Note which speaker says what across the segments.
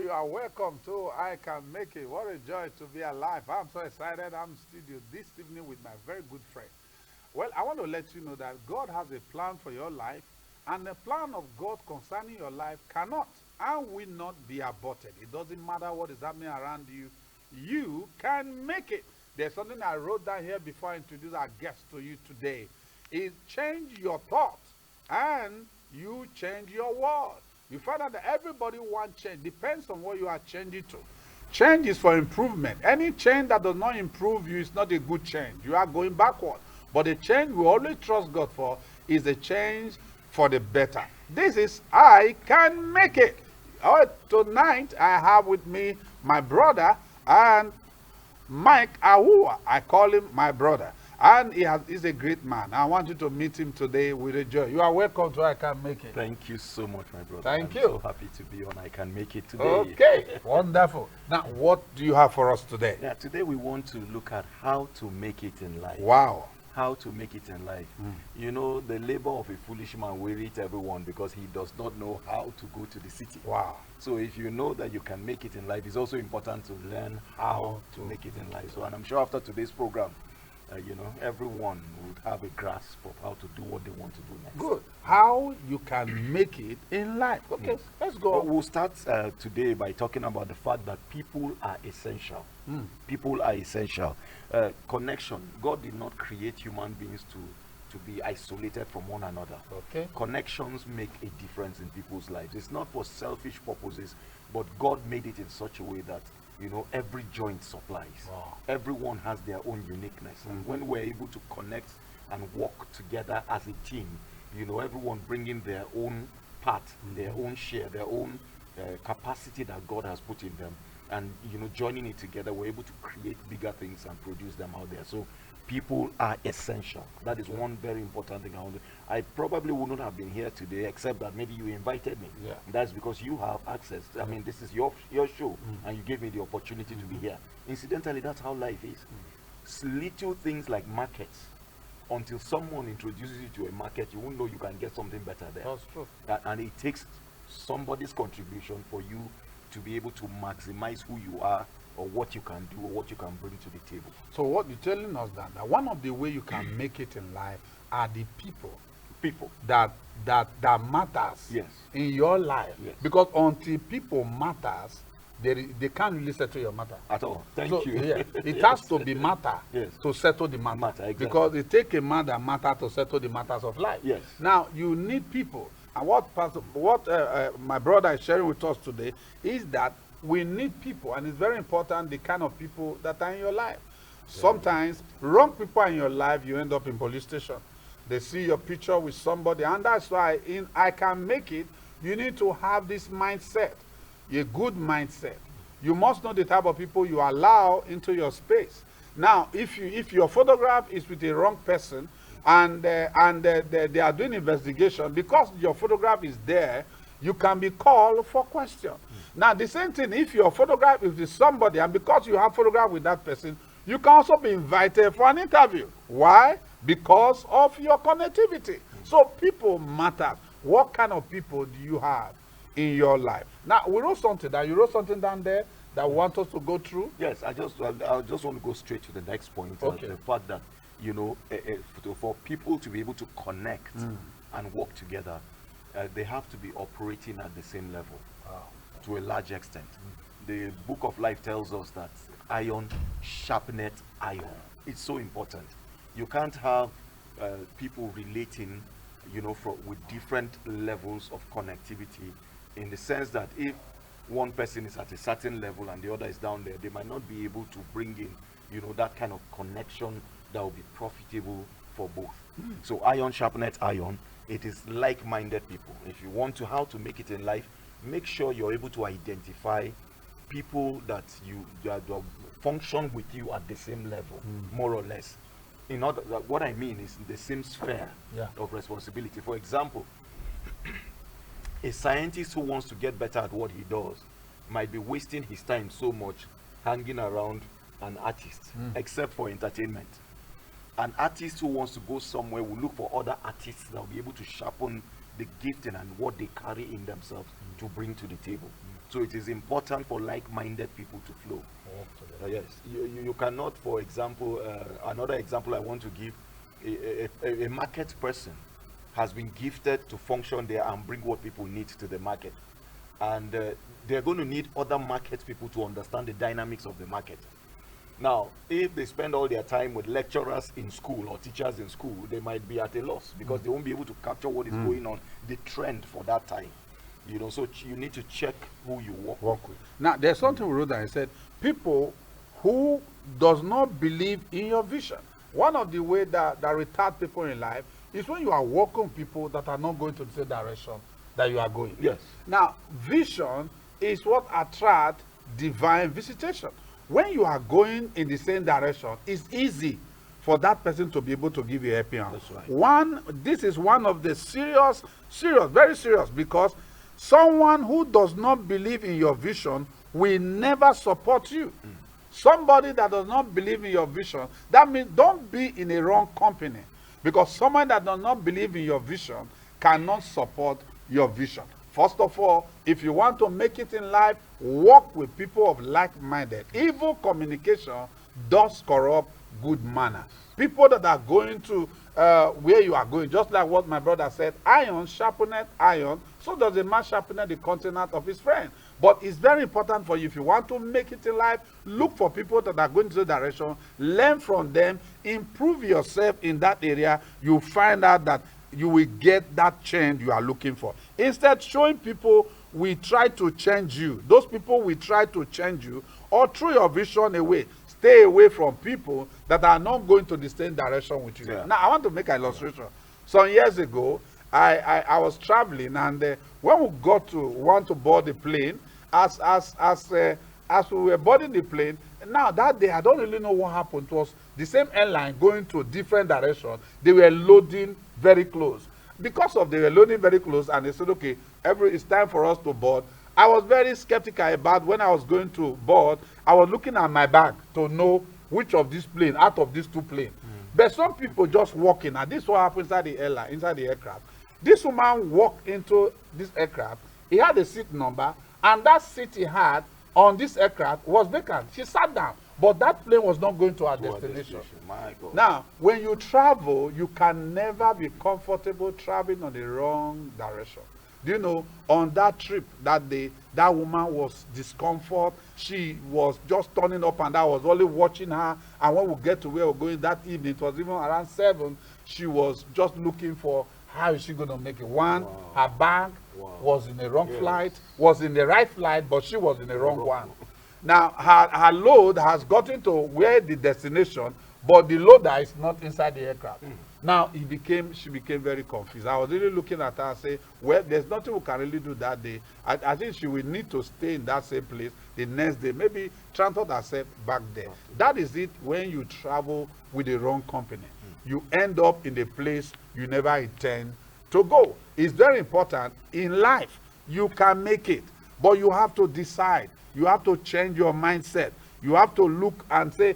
Speaker 1: you are welcome to I Can Make It. What a joy to be alive. I'm so excited. I'm in studio this evening with my very good friend. Well, I want to let you know that God has a plan for your life, and the plan of God concerning your life cannot and will not be aborted. It doesn't matter what is happening around you, you can make it. There's something I wrote down here before I introduce our guest to you today. Is change your thoughts and you change your world. You find out that everybody wants change. Depends on what you are changing to. Change is for improvement. Any change that does not improve you is not a good change. You are going backward. But the change we always trust God for is a change for the better. This is I Can Make It. Tonight I have with me my brother and Mike Ahua. I call him my brother. And he's a great man. I want you to meet him today with a joy. You are welcome to I Can Make It.
Speaker 2: Thank you so much, my brother.
Speaker 1: Thank you.
Speaker 2: I'm so happy to be on I Can Make It today.
Speaker 1: Okay, wonderful. Now, what do you have for us today?
Speaker 2: Yeah, today we want to look at how to make it in life.
Speaker 1: Wow.
Speaker 2: How to make it in life. You know, the labor of a foolish man wearieth everyone because he does not know how to go to the city.
Speaker 1: Wow.
Speaker 2: So if you know that you can make it in life, it's also important to learn how to make it in life. So, and I'm sure after today's program, you know, everyone would have a grasp of how to do what they want to do next.
Speaker 1: Good. How you can make it in life. Okay, let's go.
Speaker 2: Well, we'll start today by talking about the fact that people are essential. People are essential. Connection. God did not create human beings to be isolated from one another.
Speaker 1: Okay.
Speaker 2: Connections make a difference in people's lives. It's not for selfish purposes, but God made it in such a way that, you know, every joint supplies.
Speaker 1: Wow.
Speaker 2: Everyone has their own uniqueness. And when we're able to connect and work together as a team, you know, everyone bringing their own part, their own share, their own capacity that God has put in them, and, you know, joining it together, we're able to create bigger things and produce them out there. So people are essential. That is one very important thing. I probably would not have been here today except that maybe you invited me.
Speaker 1: Yeah.
Speaker 2: That's because you have access. I mean, this is your show, and you gave me the opportunity to be here. Incidentally, that's how life is. Little things like markets. Until someone introduces you to a market, you won't know you can get something better there.
Speaker 1: That's true.
Speaker 2: And it takes somebody's contribution for you to be able to maximize who you are, or what you can do, or what you can bring to the table.
Speaker 1: So what you're telling us that one of the way you can make it in life are the people that matters
Speaker 2: Yes.
Speaker 1: in your life.
Speaker 2: Yes.
Speaker 1: Because until people matters, they can't really settle your matter
Speaker 2: At all. Thank
Speaker 1: so,
Speaker 2: you.
Speaker 1: Yeah, it has to be matter
Speaker 2: Yes.
Speaker 1: to settle the matter.
Speaker 2: Exactly.
Speaker 1: Because it takes a man that matter to settle the matters of life.
Speaker 2: Yes.
Speaker 1: Now you need people, and what my brother is sharing with us today is that we need people, and it's very important the kind of people that are in your life. Sometimes wrong people are in your life, you end up in police station. They see your picture with somebody, and that's why in I Can Make It, you need to have this mindset, a good mindset. You must know the type of people you allow into your space. Now, if your photograph is with a wrong person, and they are doing investigation, because your photograph is there, you can be called for question. Now, the same thing, if your photograph is with somebody, and because you have photograph with that person, you can also be invited for an interview. Why? Because of your connectivity. So people matter. What kind of people do you have in your life? Now, we wrote something down. You wrote something down there that want us to go through?
Speaker 2: Yes, I just want to go straight to the next point.
Speaker 1: Okay.
Speaker 2: The fact that, you know, for people to be able to connect and work together, they have to be operating at the same level.
Speaker 1: Wow.
Speaker 2: To a large extent. The book of life tells us that iron sharpeneth iron. It's so important. You can't have people relating, you know, with different levels of connectivity, in the sense that if one person is at a certain level and the other is down there, they might not be able to bring in, you know, that kind of connection that will be profitable for both. So iron sharpeneth iron. It is like-minded people. If you want to how to make it in life, make sure you're able to identify people that that function with you at the same level, more or less. In order, what I mean is the same sphere of responsibility. For example, a scientist who wants to get better at what he does might be wasting his time so much hanging around an artist, except for entertainment. An artist who wants to go somewhere will look for other artists that will be able to sharpen the gifting and what they carry in themselves to bring to the table. So it is important for like-minded people to flow. Yes, you cannot, for example, another example I want to give, a market person has been gifted to function there and bring what people need to the market. And they're going to need other market people to understand the dynamics of the market. Now, if they spend all their time with lecturers in school or teachers in school, they might be at a loss because they won't be able to capture what is going on, the trend for that time. So you need to check who you work with.
Speaker 1: Now, there's something we wrote that I said, people who does not believe in your vision. One of the ways that retard people in life is when you are working with people that are not going to the same direction that you are going.
Speaker 2: Yes.
Speaker 1: Now, vision is what attracts divine visitation. When you are going in the same direction, it's easy for that person to be able to give you a helping hand.
Speaker 2: That's right.
Speaker 1: This is one of the serious, very serious, because someone who does not believe in your vision will never support you. Somebody that does not believe in your vision, that means don't be in a wrong company, because someone that does not believe in your vision cannot support your vision. First of all, if you want to make it in life, work with people of like-minded. Evil communication does corrupt good manner. People that are going to where you are going, just like what my brother said, iron sharpeneth iron, so does a man sharpen the countenance of his friend. But it's very important for you, if you want to make it in life, look for people that are going to the direction, learn from them, improve yourself in that area. You find out that you will get that change you are looking for. Instead, showing people we try to change you. Those people will try to change you or throw your vision away. Stay away from people that are not going to the same direction with you.
Speaker 2: Yeah.
Speaker 1: Now, I want to make an illustration. Some years ago, I was traveling, and when we got to want to board the plane, as we were boarding the plane, now that day, I don't really know what happened. It was the same airline going to a different direction. They were loading very close. Because of they were loading very close, and they said, okay, it's time for us to board. I was very skeptical about when I was going to board. I was looking at my bag to know which of these planes, out of these two planes. But some people just walking, and this is what happened inside the airline, inside the aircraft. This woman walked into this aircraft. He had a seat number, and that seat he had on this aircraft was vacant. She sat down, but that plane was not going to our destination.
Speaker 2: My God.
Speaker 1: Now, when you travel, you can never be comfortable traveling on the wrong direction. Do you know, on that trip that day, that woman was discomfort. She was just turning up, and I was only watching her. And when we get to where we're going that evening, it was even around 7, she was just looking for how is she going to make it. One, her bag was in the wrong flight, was in the right flight, but she was in the wrong one. Now, her load has gotten to where the destination, but the loader is not inside the aircraft. Now, she became very confused. I was really looking at her and say, well, there's nothing we can really do that day. I think she will need to stay in that same place the next day, maybe transport herself back there. That is it when you travel with the wrong company. You end up in a place you never intend to go. It's very important in life. You can make it, but you have to decide. You have to change your mindset. You have to look and say,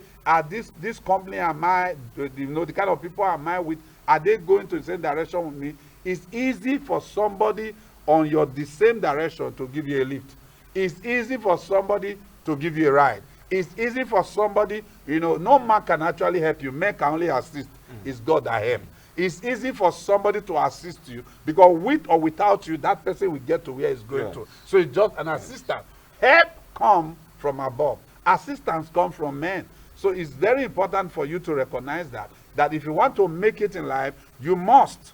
Speaker 1: this company am I, the kind of people am I with, are they going to the same direction with me? It's easy for somebody on the same direction to give you a lift. It's easy for somebody to give you a ride. It's easy for somebody, no man can actually help you. Men can only assist. It's God that helps. It's easy for somebody to assist you, because with or without you, that person will get to where he's going to. So it's just an assistant. Help come from above. Assistance come from men. So it's very important for you to recognize that if you want to make it in life, you must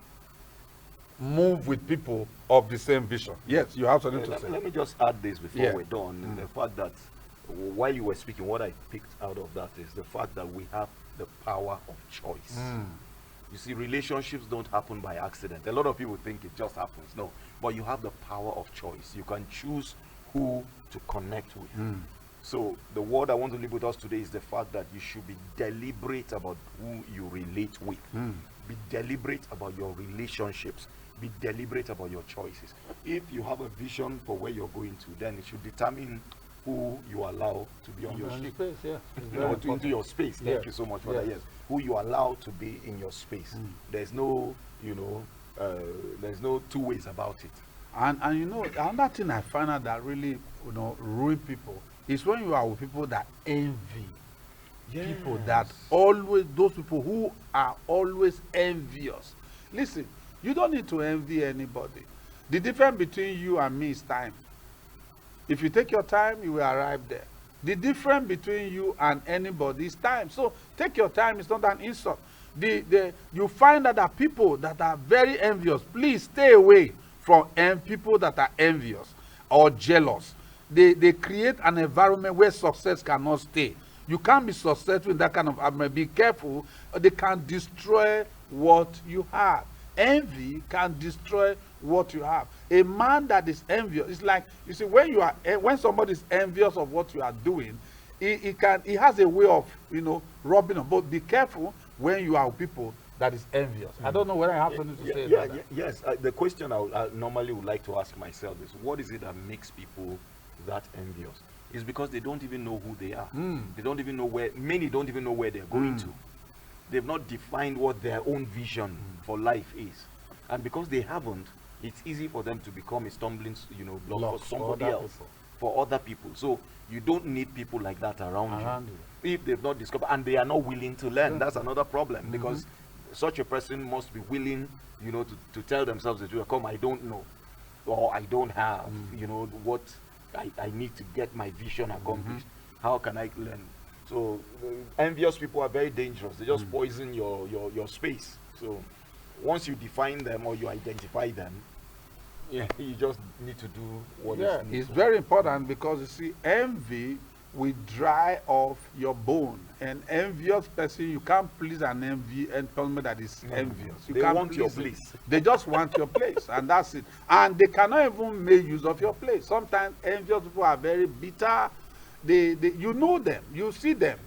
Speaker 1: move with people of the same vision. Yes, you have something to say.
Speaker 2: Let me just add this before we're done. The fact that while you were speaking, what I picked out of that is the fact that we have the power of choice. You see, relationships don't happen by accident. A lot of people think it just happens. No, but you have the power of choice. You can choose who to connect with. So the word I want to leave with us today is the fact that you should be deliberate about who you relate with. Be deliberate about your relationships. Be deliberate about your choices. If you have a vision for where you're going to, then it should determine who you allow to be on your
Speaker 1: space.
Speaker 2: Into your space. Thank you so much for that. Yes, who you allow to be in your space. There's no, there's no two ways about it.
Speaker 1: And you know, another thing I find out that really, ruin people is when you are with people that envy. People that
Speaker 2: Yes.
Speaker 1: always, those people who are always envious. Listen, you don't need to envy anybody. The difference between you and me is time. If you take your time, you will arrive there. The difference between you and anybody is time. So take your time. It's not an insult. You find that there are people that are very envious. Please stay away from people that are envious or jealous. They create an environment where success cannot stay. You can't be successful in that kind of environment. Be careful. They can destroy what you have. Envy can destroy what you have. A man that is envious, it's like, you see, when somebody is envious of what you are doing, he has a way of, rubbing on. But be careful when you are with people that is envious. I don't know whether I have something to say about that.
Speaker 2: Yes. The question I normally would like to ask myself is, what is it that makes people that envious? It's because they don't even know who they are. They don't even know many don't even know where they're going to. They've not defined what their own vision for life is. And because they haven't, it's easy for them to become a stumbling, block for somebody else, for other people. So you don't need people like that around you. If they've not discovered, and they are not willing to learn, that's another problem. Because such a person must be willing, to tell themselves the truth. Come, I don't know, or I don't have, what I need to get my vision accomplished. How can I learn? So envious people are very dangerous. They just poison your space. So once you define them or you identify them, you just need to do what is needed.
Speaker 1: It's very important, because you see, envy will dry off your bone. An envious person, you can't please an person that is envious.
Speaker 2: They
Speaker 1: can't
Speaker 2: want your
Speaker 1: please
Speaker 2: place.
Speaker 1: They just want your place, and that's it. And they cannot even make use of your place. Sometimes envious people are very bitter. You know them, you see them.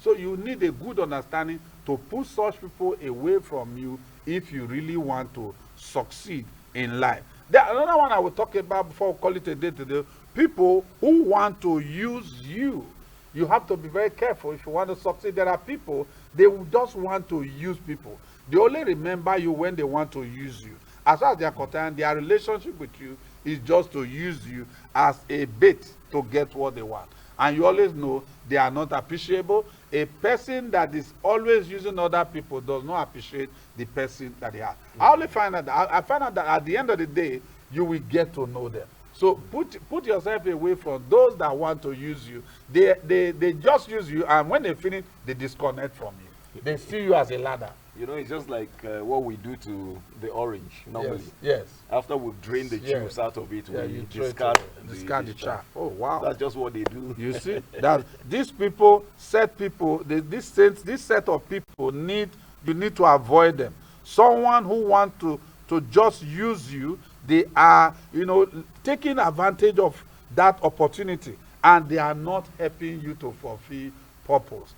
Speaker 1: So you need a good understanding to put such people away from you if you really want to succeed in life. Another one I will talk about before we call it a day today: people who want to use you. You have to be very careful if you want to succeed. There are people, they will just want to use people. They only remember you when they want to use you. As far as they are concerned, their relationship with you is just to use you as a bait to get what they want. And you always know they are not appreciable. A person that is always using other people does not appreciate the person that they are. I only find out that I find out that at the end of the day, you will get to know them. So put yourself away from those that want to use you. They just use you, and when they finish, they disconnect from you. They see you as a ladder.
Speaker 2: It's just like what we do to the orange normally.
Speaker 1: Yes.
Speaker 2: After we've drained the juice out of it, we
Speaker 1: discard the chaff. Oh wow!
Speaker 2: That's just what they do.
Speaker 1: You see that these people, this set of people you need to avoid them. Someone who wants to just use you, they are taking advantage of that opportunity, and they are not helping you to fulfill purpose.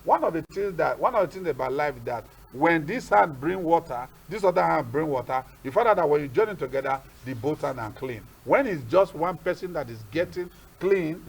Speaker 1: One of the things about life is that when this hand bring water, this other hand bring water, you find out that when you join together, the both hand are clean. When it's just one person that is getting clean,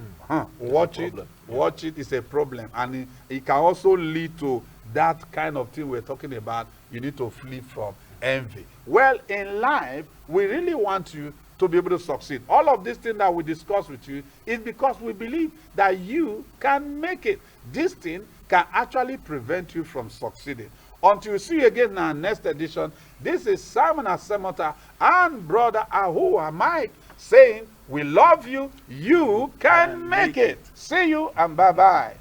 Speaker 1: watch it is a problem. And it can also lead to that kind of thing we're talking about. You need to flee from envy. Well, in life, we really want you to be able to succeed. All of these things that we discuss with you is because we believe that you can make it. This thing can actually prevent you from succeeding. Until we see you again in our next edition, this is Simon Asemota and Brother Ahua Mike saying, we love you, you can make it. See you and bye-bye.